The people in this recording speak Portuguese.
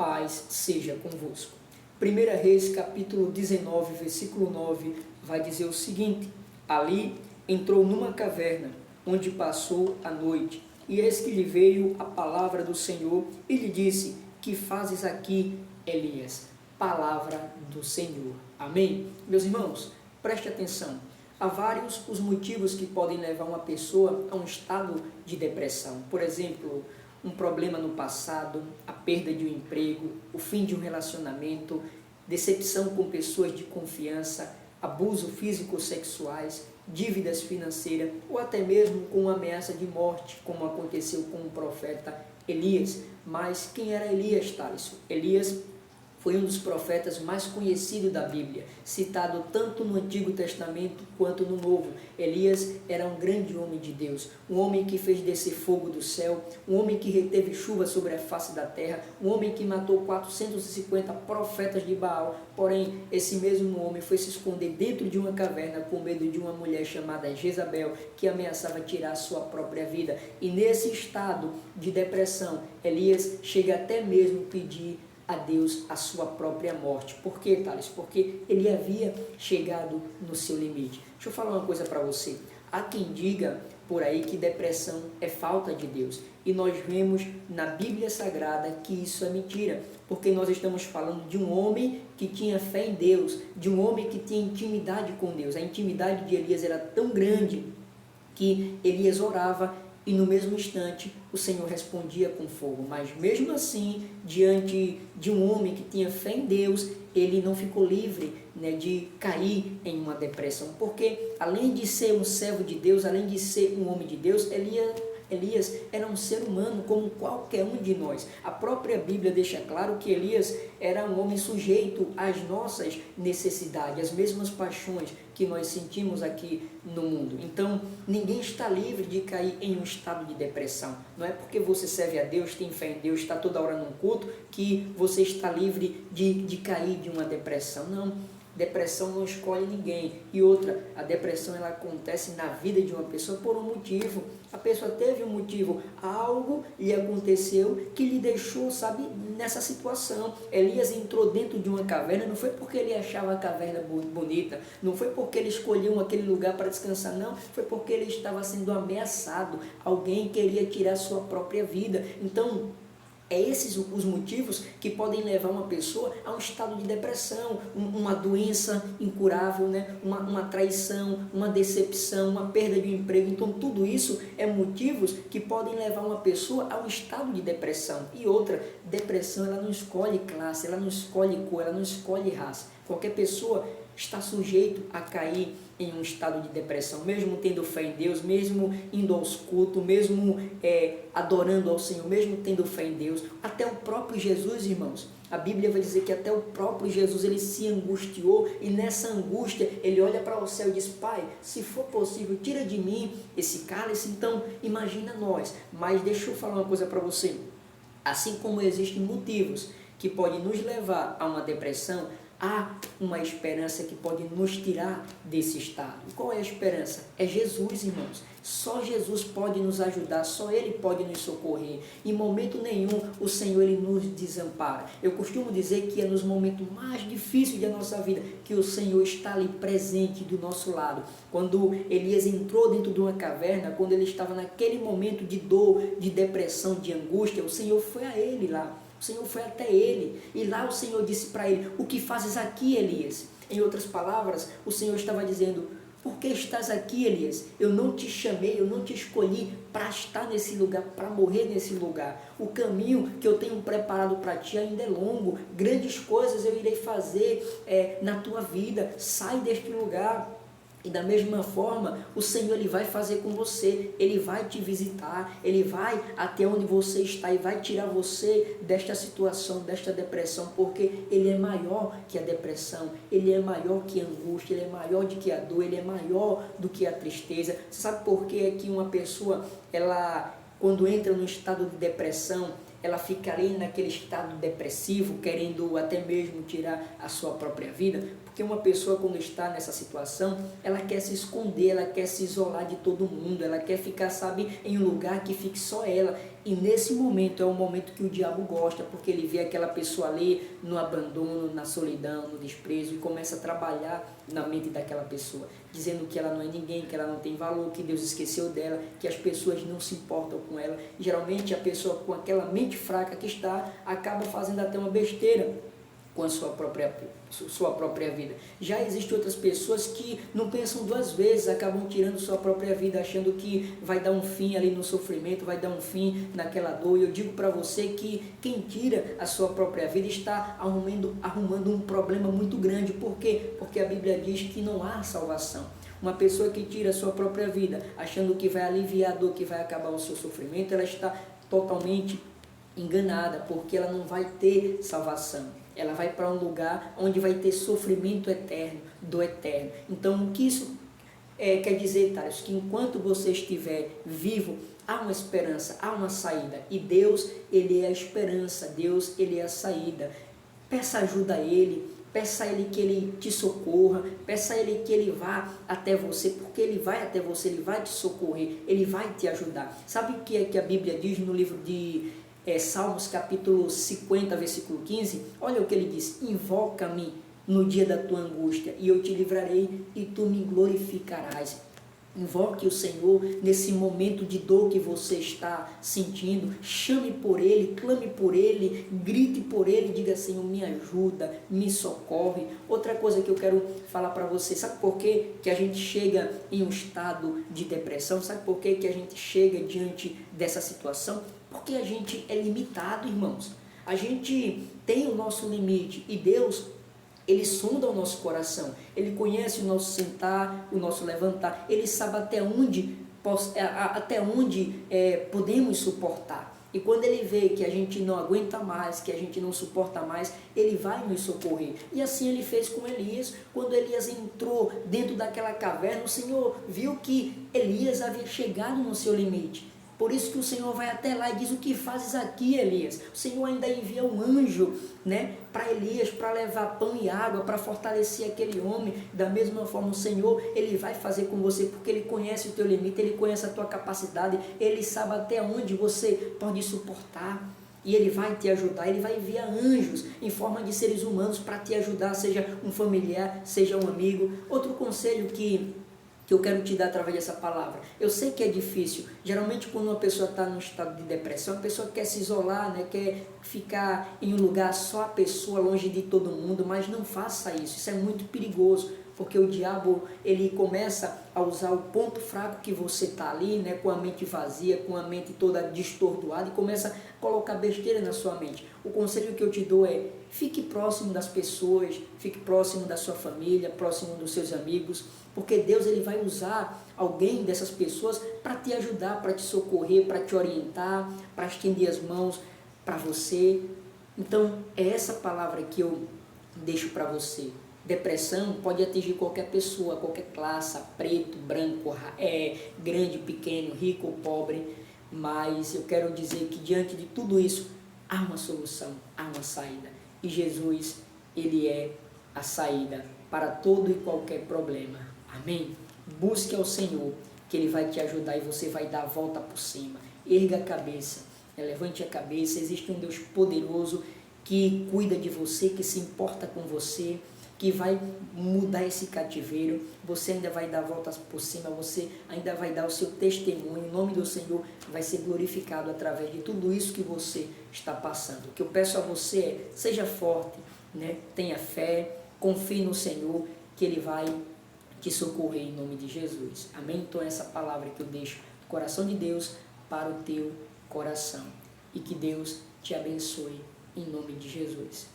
paz seja convosco. 1 Reis, capítulo 19, versículo 9, vai dizer o seguinte: ali entrou numa caverna, onde passou a noite, e eis que lhe veio a palavra do Senhor, e lhe disse: que fazes aqui, Elias? Palavra do Senhor. Amém? Meus irmãos, preste atenção. Há vários os motivos que podem levar uma pessoa a um estado de depressão. Por exemplo, um problema no passado, a perda de um emprego, o fim de um relacionamento, decepção com pessoas de confiança, abuso físico-sexuais, dívidas financeiras ou até mesmo com uma ameaça de morte, como aconteceu com o profeta Elias. Mas quem era Elias, Thaleson? Elias foi um dos profetas mais conhecidos da Bíblia, citado tanto no Antigo Testamento quanto no Novo. Elias era um grande homem de Deus, um homem que fez descer fogo do céu, um homem que reteve chuva sobre a face da terra, um homem que matou 450 profetas de Baal. Porém, esse mesmo homem foi se esconder dentro de uma caverna com medo de uma mulher chamada Jezabel, que ameaçava tirar a sua própria vida. E nesse estado de depressão, Elias chega até mesmo pedir a Deus a sua própria morte. Por quê, Thales? Porque ele havia chegado no seu limite. Deixa eu falar uma coisa para você. Há quem diga por aí que depressão é falta de Deus. E nós vemos na Bíblia Sagrada que isso é mentira. Porque nós estamos falando de um homem que tinha fé em Deus, de um homem que tinha intimidade com Deus. A intimidade de Elias era tão grande que Elias orava e no mesmo instante o Senhor respondia com fogo. Mas mesmo assim, diante de um homem que tinha fé em Deus, ele não ficou livre, de cair em uma depressão. Porque além de ser um servo de Deus, além de ser um homem de Deus, Elias era um ser humano como qualquer um de nós. A própria Bíblia deixa claro que Elias era um homem sujeito às nossas necessidades, às mesmas paixões que nós sentimos aqui no mundo. Então, ninguém está livre de cair em um estado de depressão. Não é porque você serve a Deus, tem fé em Deus, está toda hora num culto, que você está livre de cair de uma depressão. Não. Depressão não escolhe ninguém. E outra, a depressão ela acontece na vida de uma pessoa por um motivo. A pessoa teve um motivo, algo lhe aconteceu que lhe deixou, nessa situação. Elias entrou dentro de uma caverna, não foi porque ele achava a caverna bonita, não foi porque ele escolheu aquele lugar para descansar, não, foi porque ele estava sendo ameaçado, alguém queria tirar sua própria vida. Então, esses os motivos que podem levar uma pessoa a um estado de depressão, uma doença incurável, uma traição, uma decepção, uma perda de emprego. Então tudo isso é motivos que podem levar uma pessoa a um estado de depressão. E outra, depressão ela não escolhe classe, ela não escolhe cor, ela não escolhe raça. Qualquer pessoa está sujeito a cair em um estado de depressão, mesmo tendo fé em Deus, mesmo indo aos cultos, mesmo adorando ao Senhor, mesmo tendo fé em Deus. Até o próprio Jesus, irmãos, a Bíblia vai dizer que até o próprio Jesus, ele se angustiou, e nessa angústia, ele olha para o céu e diz: Pai, se for possível, tira de mim esse cálice. Então, imagina nós. Mas deixa eu falar uma coisa para você. Assim como existem motivos que podem nos levar a uma depressão, há uma esperança que pode nos tirar desse estado. E qual é a esperança? É Jesus, irmãos. Só Jesus pode nos ajudar, só Ele pode nos socorrer. Em momento nenhum o Senhor ele nos desampara. Eu costumo dizer que é nos momentos mais difíceis da nossa vida que o Senhor está ali presente do nosso lado. Quando Elias entrou dentro de uma caverna, quando ele estava naquele momento de dor, de depressão, de angústia, o Senhor foi a ele lá. O Senhor foi até ele, e lá o Senhor disse para ele: o que fazes aqui, Elias? Em outras palavras, o Senhor estava dizendo: por que estás aqui, Elias? Eu não te chamei, eu não te escolhi para estar nesse lugar, para morrer nesse lugar. O caminho que eu tenho preparado para ti ainda é longo, grandes coisas eu irei fazer na tua vida. Sai deste lugar. E da mesma forma, o Senhor ele vai fazer com você, Ele vai te visitar, Ele vai até onde você está e vai tirar você desta situação, desta depressão, porque Ele é maior que a depressão, Ele é maior que a angústia, Ele é maior do que a dor, Ele é maior do que a tristeza. Você sabe por que é que uma pessoa, ela, quando entra num estado de depressão, ela fica ali naquele estado depressivo, querendo até mesmo tirar a sua própria vida? Porque uma pessoa, quando está nessa situação, ela quer se esconder, ela quer se isolar de todo mundo, ela quer ficar, em um lugar que fique só ela. E nesse momento é o momento que o diabo gosta, porque ele vê aquela pessoa ali no abandono, na solidão, no desprezo, e começa a trabalhar na mente daquela pessoa, dizendo que ela não é ninguém, que ela não tem valor, que Deus esqueceu dela, que as pessoas não se importam com ela. Geralmente a pessoa com aquela mente fraca que está, acaba fazendo até uma besteira com a sua própria vida. Já existem outras pessoas que não pensam duas vezes, acabam tirando sua própria vida, achando que vai dar um fim ali no sofrimento, vai dar um fim naquela dor. E eu digo para você que quem tira a sua própria vida está arrumando um problema muito grande. Por quê? Porque a Bíblia diz que não há salvação. Uma pessoa que tira a sua própria vida, achando que vai aliviar a dor, que vai acabar o seu sofrimento, ela está totalmente enganada, porque ela não vai ter salvação. Ela vai para um lugar onde vai ter sofrimento eterno, do eterno. Então, o que isso quer dizer, Thales? Que enquanto você estiver vivo, há uma esperança, há uma saída. E Deus, Ele é a esperança, Deus, Ele é a saída. Peça ajuda a Ele, peça a Ele que Ele te socorra, peça a Ele que Ele vá até você, porque Ele vai até você, Ele vai te socorrer, Ele vai te ajudar. Sabe o que é que a Bíblia diz no livro de Salmos capítulo 50, versículo 15, olha o que ele diz: invoca-me no dia da tua angústia, e eu te livrarei, e tu me glorificarás. Invoque o Senhor nesse momento de dor que você está sentindo, chame por Ele, clame por Ele, grite por Ele, diga: Senhor, me ajuda, me socorre. Outra coisa que eu quero falar para você, sabe por que a gente chega em um estado de depressão? Sabe por que a gente chega diante dessa situação? Porque a gente é limitado, irmãos. A gente tem o nosso limite e Deus, Ele sonda o nosso coração. Ele conhece o nosso sentar, o nosso levantar. Ele sabe até onde podemos suportar. E quando Ele vê que a gente não aguenta mais, que a gente não suporta mais, Ele vai nos socorrer. E assim Ele fez com Elias. Quando Elias entrou dentro daquela caverna, o Senhor viu que Elias havia chegado no seu limite. Por isso que o Senhor vai até lá e diz: o que fazes aqui, Elias? O Senhor ainda envia um anjo, para Elias, para levar pão e água, para fortalecer aquele homem. Da mesma forma, o Senhor, Ele vai fazer com você, porque Ele conhece o teu limite, Ele conhece a tua capacidade, Ele sabe até onde você pode suportar. E Ele vai te ajudar, Ele vai enviar anjos em forma de seres humanos para te ajudar, seja um familiar, seja um amigo. Outro conselho que eu quero te dar através dessa palavra. Eu sei que é difícil. Geralmente, quando uma pessoa está num estado de depressão, a pessoa quer se isolar, quer ficar em um lugar só a pessoa, longe de todo mundo, mas não faça isso. Isso é muito perigoso, porque o diabo, ele começa a usar o ponto fraco que você está ali, com a mente vazia, com a mente toda distordoada, e começa a colocar besteira na sua mente. O conselho que eu te dou é: fique próximo das pessoas, fique próximo da sua família, próximo dos seus amigos, porque Deus, Ele vai usar alguém dessas pessoas para te ajudar, para te socorrer, para te orientar, para estender as mãos para você. Então, é essa palavra que eu deixo para você. Depressão pode atingir qualquer pessoa, qualquer classe, preto, branco, grande, pequeno, rico ou pobre, mas eu quero dizer que diante de tudo isso, há uma solução, há uma saída. E Jesus, Ele é a saída para todo e qualquer problema. Amém? Busque ao Senhor, que Ele vai te ajudar e você vai dar a volta por cima. Erga a cabeça, levante a cabeça. Existe um Deus poderoso que cuida de você, que se importa com você, que vai mudar esse cativeiro. Você ainda vai dar voltas por cima, você ainda vai dar o seu testemunho. O nome do Senhor vai ser glorificado através de tudo isso que você está passando. O que eu peço a você é: seja forte, tenha fé, confie no Senhor, que Ele vai te socorrer em nome de Jesus. Amém? Então, essa palavra que eu deixo do coração de Deus para o teu coração. E que Deus te abençoe em nome de Jesus.